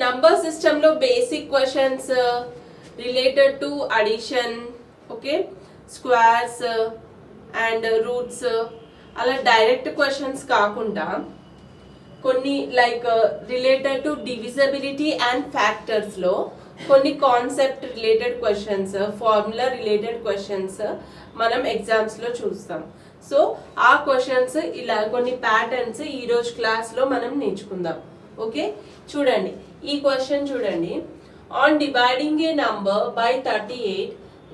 Number system లో basic questions related to addition, okay, squares and roots, అలా direct questions కాకుండా కొన్ని like related to divisibility and factors లో కొన్ని concept related questions, formula related questions మనం exams లో చూస్తాం. సో ఆ క్వశ్చన్స్ ఇలా కొన్ని ప్యాటర్న్స్ ఈ రోజు క్లాస్ లో మనం నేర్చుకుందాం. ఓకే, చూడండి ఈ క్వశ్చన్ చూడండి. On dividing A number by 38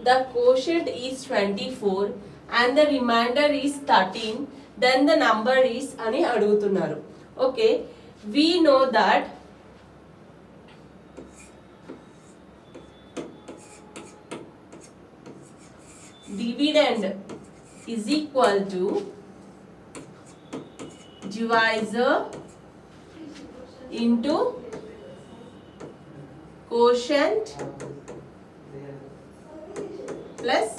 the quotient is 24 and the remainder is 13, then the number is అని అడుగుతున్నారు. Okay, we know that dividend is equal to divisor into quotient plus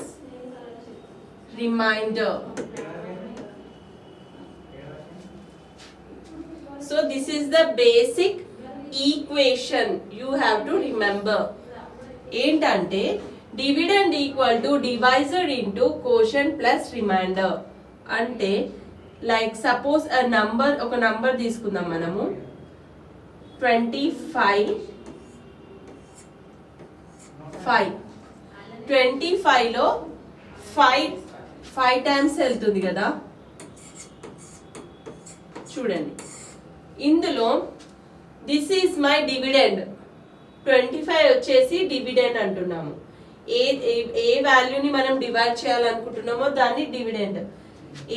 remainder. So this is the basic equation you have to remember. ఏంటంటే dividend equal to divisor into quotient plus remainder. అంటే like suppose ఒక number తీసుకుందాం మనము 25 లో 5 times వెళ్తుంది కదా. చూడండి ఇందులో దిస్ ఈజ్ మై డివిడెండ్. 25 వచ్చేసి డివిడెండ్ అంటున్నాము. ఏ వాల్యూని మనం డివైడ్ చేయాలనుకుంటున్నామో దాన్ని డివిడెండ్.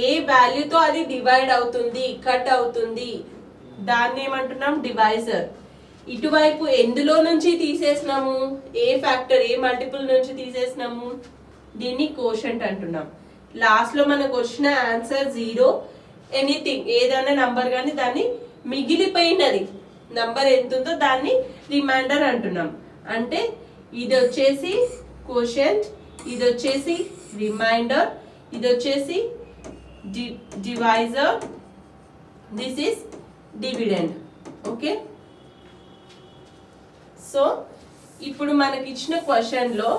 ఏ వాల్యూతో అది డివైడ్ అవుతుంది, కట్ అవుతుంది, దాన్ని ఏమంటున్నాం డివైజర్. ఇటువైపు ఎందులో నుంచి తీసేసినాము, ఏ ఫ్యాక్టర్ ఏ మల్టిపుల్ నుంచి తీసేసినాము, దీన్ని కోషంట్ అంటున్నాం. లాస్ట్ లో మనకు వచ్చిన ఆన్సర్ 0, ఎనీథింగ్ ఏదైనా నంబర్ కానీ దాన్ని మిగిలిపోయినది నంబర్ ఎంత ఉందో దాన్ని రిమైండర్ అంటున్నాం. అంటే ఇది వచ్చేసి కోషంట్, ఇది వచ్చేసి రిమైండర్, ఇది వచ్చేసి divisor, this is dividend. Okay, so ఇప్పుడు మనకి ఇచ్చిన క్వశ్చన్ లో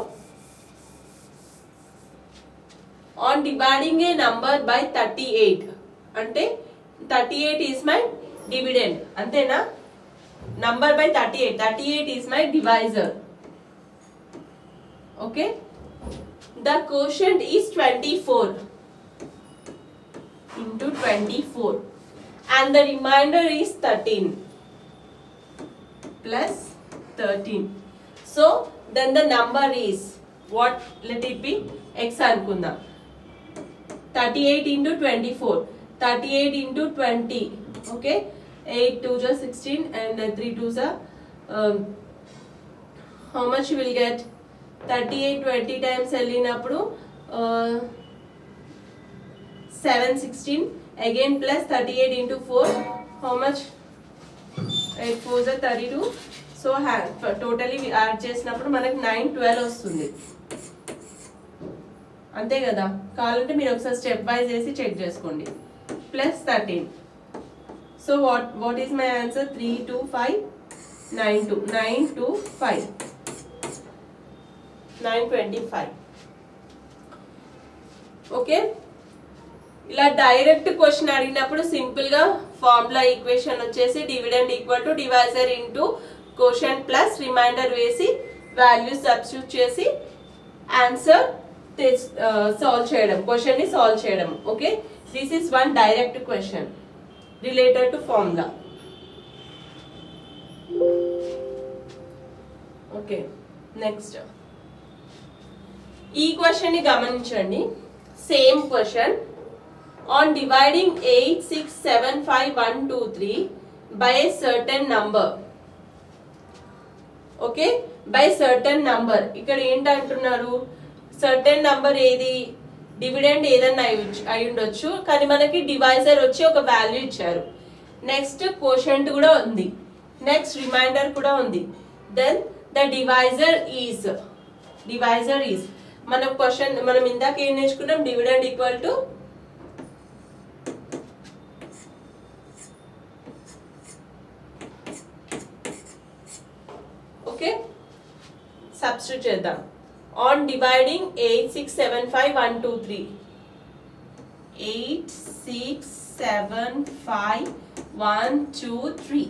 on dividing A number by 38 అంటే 38 ఈజ్ మై డివిడెండ్, అంతేనా? Number by 38 is my divisor. Okay, the quotient is 24 into 24 and the remainder is 13 plus 13. So then the number is what? Let it be x అనుకుందాం. 38 into 24, 38 into 20, okay, 8 2s are 16 and 3 2s are how much you will get? 38 20 times వెళ్ళినప్పుడు 7 16 again plus 38 into 4, how much? 8 4s are 32. So totally add చేసినప్పుడు మనకి 9 12 వస్తుంది, అంతే కదా. కావాలంటే మీరు ఒకసారి స్టెప్ వైజ్ వేసి చెక్ చేసుకోండి. Plus 13. So what is my answer? 3 2 5 9 2 9 2 5 925. Okay, ఇలా డైరెక్ట్ క్వశ్చన్ అడిగినప్పుడు సింపుల్ గా ఫార్ములా ఈక్వేషన్ వచ్చేసి dividend equal to divisor into quotient plus remainder వేసి వాల్యూస్ సబ్స్టిట్యూట్ చేసి ఆన్సర్ సాల్వ్ చేయడం, క్వశ్చన్ ని సాల్వ్ చేయడం. Okay, this is one direct question related to formula. Okay, next ఈ క్వశ్చన్ ని గమనించండి. Same question. On dividing 8 6 7 5 1 2 3 by a certain number, okay, by certain number. ఇక్కడ ఏంటంటున్నారు? Certain number ఏది? Dividend ఏదన్నా అయి ఉండొచ్చు, కానీ మనకి డివైజర్ వచ్చి ఒక వాల్యూ ఇచ్చారు. నెక్స్ట్ కోషంట్ కూడా ఉంది, నెక్స్ట్ రిమైండర్ కూడా ఉంది. దెన్ ద డివైజర్ ఈజ్ మన క్వశ్చన్ మనం ఇందాక ఏం నేర్చుకున్నాం? Dividend equal to 5 okay, substitute చేద్దాం. On dividing 8 6 7 5 1 2 3 8 6 7 5 1 2 3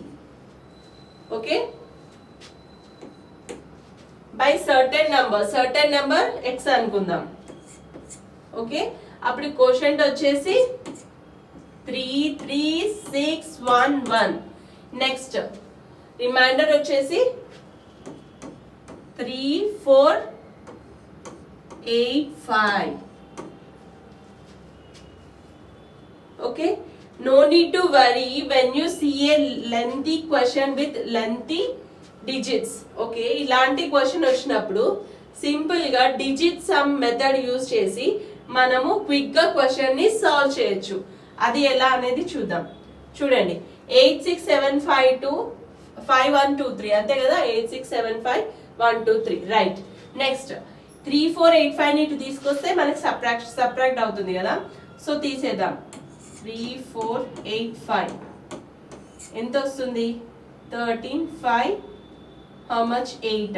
okay, by certain number x అనుకుందాం. ఓకే, అప్పుడు క్వోషంట్ వచ్చేసి 3 3 6 1 1. నెక్స్ట్ రిమైండర్ వచ్చేసి 3 4 8 5. okay, no need to worry when you see a lengthy question with lengthy digits. okay, ఇలాంటి క్వశ్చన్ వచ్చినప్పుడు simple గా digit sum method use చేసి మనము quick గా క్వశ్చన్ ని సాల్వ్ చేయొచ్చు. అది ఎలా అనేది చూద్దాం. చూడండి, 8 6 7 5 2 5 1 2 3 అంతే కదా. 8 6 7 5 1 2 3 రైట్. నెక్స్ట్ 3 4 8 5 ని ఇటు తీసుకొస్తే మనకి సబ్ట్రాక్ట్ అవుతుంది కదా. సో తీసేద్దాం. 3 4 8 5 ఎంత వస్తుంది? 13 5 how much 8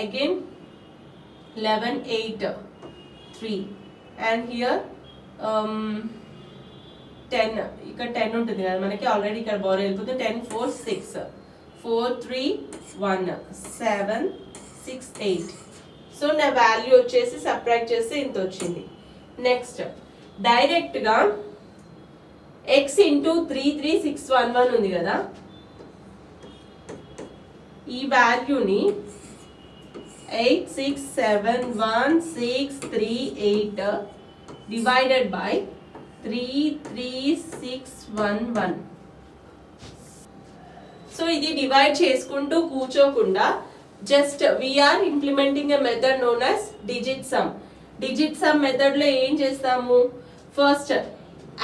again 11 8 3 and here 10 ఇక్కడ 10 ఉంటుంది కదా మనకి ఆల్రెడీ ఇక్కడ బోర్ వెళ్ళిపోతుంది. 10 4 6 4 3 1 7 6 8. సో నా వాల్యూ వచ్చేసి సబ్ట్రాక్ట్ చేస్తే ఇంత వచ్చింది. నెక్స్ట్ డైరెక్ట్ గా x ఇంటూ 3 3 6 1 1 ఉంది కదా, ఈ వాల్యూని 8 6 7 1 6 3 8 డివైడెడ్ బై 3 3 6 1 1. సో ఇది డివైడ్ చేసుకుంటూ కూర్చోకుండా just we are implementing a method known as digit sum. Digit sum method లో ఏం చేస్తాము? ఫస్ట్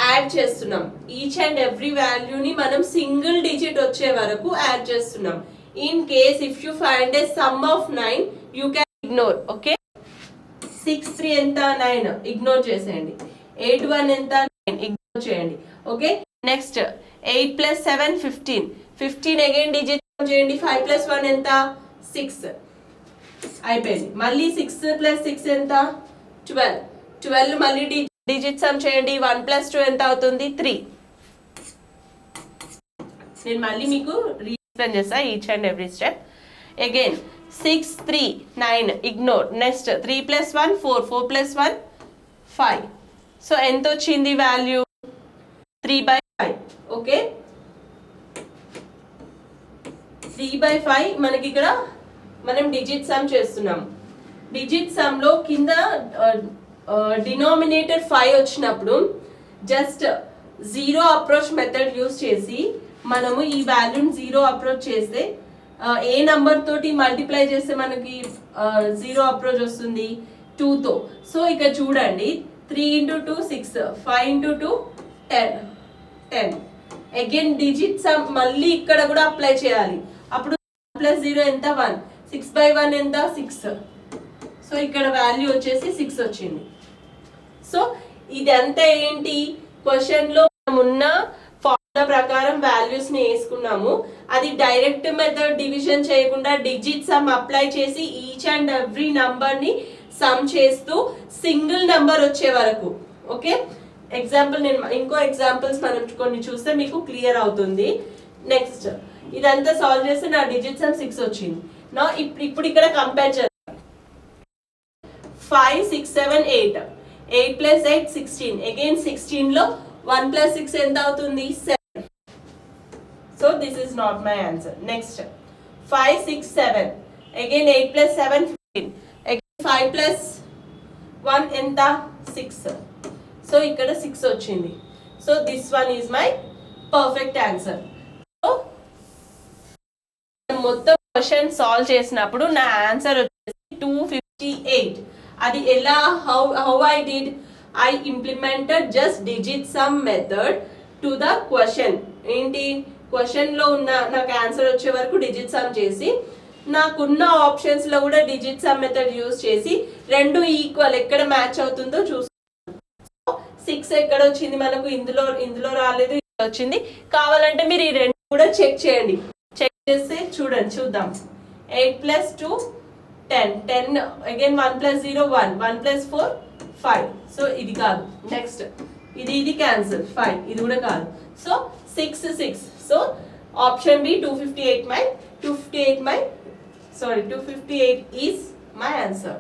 యాడ్ చేస్తున్నాం. ఈచ్ అండ్ ఎవ్రీ వాల్యూని మనం సింగిల్ డిజిట్ వచ్చే వరకు యాడ్ చేస్తున్నాం. In case if you find a sum of 9 you can ignore. Okay, 6 3 ఎంత? 9 ఇగ్నోర్ చేసేయండి. 8 1 ఎంత? 9 ఇగ్నోర్ చేయండి. Okay, next 8 plus 7 15. 15 again digit చేయండి. 5 ప్లస్ 1 ఎంత? 6 అయిపోయింది. మళ్ళీ 6 ప్లస్ 6 ఎంత? 12. 12 మళ్ళీ డిజిట్ సమ్ చేయండి. 1 ప్లస్ 2 ఎంత అవుతుంది? 3. నేను మళ్ళీ మీకు రీఎక్స్ప్లెయిన్ చేస్తా each and every step. Again 6 3 9 ignore. Next 3 plus 1 4 4 plus 1 5. So ఎంత వచ్చింది వాల్యూ? 3/5. ఓకే, 3/5 మనకి ఇక్కడ మనం డిజిట్ సమ్ చేస్తున్నాం. డిజిట్ సమ్ లో కింద డినామినేటర్ 5 వచ్చినప్పుడు just zero approach method use చేసి మనము ఈ వాల్యూని జీరో అప్రోచ్ చేస్తే ఏ నంబర్ తోటి మల్టిప్లై చేస్తే మనకి జీరో అప్రోచ్ వస్తుంది? 2 తో. సో ఇక్కడ చూడండి, 3 into 2 6 5 into 2 10 10. Again digit sum మళ్ళీ ఇక్కడ కూడా అప్లై చేయాలి. అప్పుడు ప్లస్ 0 ఎంత? 1. 6/1 ఎంత? 6. సో ఇక్కడ వాల్యూ వచ్చేసి 6 వచ్చింది. సో ఇదంతా ఏంటి? క్వశ్చన్ లో ఉన్న ఫార్ములా ప్రకారం వాల్యూస్ ని వేసుకున్నాము. అది డైరెక్ట్ మెథడ్ డివిజన్ చేయకుండా డిజిట్ సమ్ అప్లై చేసి ఈచ్ అండ్ ఎవ్రీ నంబర్ ని సమ్ చేస్తూ సింగిల్ నంబర్ వచ్చే వరకు. ఓకే, ఎగ్జాంపుల్ నేను ఇంకో ఎగ్జాంపుల్స్ మనం కొన్ని చూస్తే మీకు క్లియర్ అవుతుంది. నెక్స్ట్ ఇదంతా సాల్వ్ చేస్తే నా డిజిట్ సమ్ 6 వచ్చింది. నా ఇప్పుడు ఇక్కడ కంపేర్ చేద్దాం. 5 6 7 8 8 ప్లస్ 8 16. అగైన్ 16 లో 1 ప్లస్ 6 ఎంత అవుతుంది? 7. So this is not my answer. Next 5 6 7 again 8 plus 7 15. Again 5 plus 1 ఎంత? 6. సో ఇక్కడ 6 వచ్చింది. So this one is my perfect answer. So మొత్తం క్వశ్చన్ సాల్వ్ చేసినప్పుడు నా ఆన్సర్ వచ్చేసి 258. అది ఎలా? How I did? I implemented just digit sum method to the question. ఏంటి? క్వశ్చన్ లో ఉన్న నాకు ఆన్సర్ వచ్చే వరకు డిజిట్ సమ్ చేసి నాకున్న ఆప్షన్స్ లో కూడా డిజిట్ సమ్ మెథడ్ యూజ్ చేసి రెండు ఈక్వల్ ఎక్కడ మ్యాచ్ అవుతుందో చూస్తాను. 6 ఎక్కడ వచ్చింది మనకు? ఇందులో రాలేదు, ఇందులో వచ్చింది. కావాలంటే మీరు ఈ రెండు కూడా చెక్ చేయండి. చెక్ చేస్తే చూద్దాం 8 plus 2 10, 10 again 1 plus 0 1, 1 plus 4 5. So ఇది కాదు. నెక్స్ట్ ఇది క్యాన్సిల్ 5, ఇది కూడా కాదు. So 6 6. So option B 258 is my answer.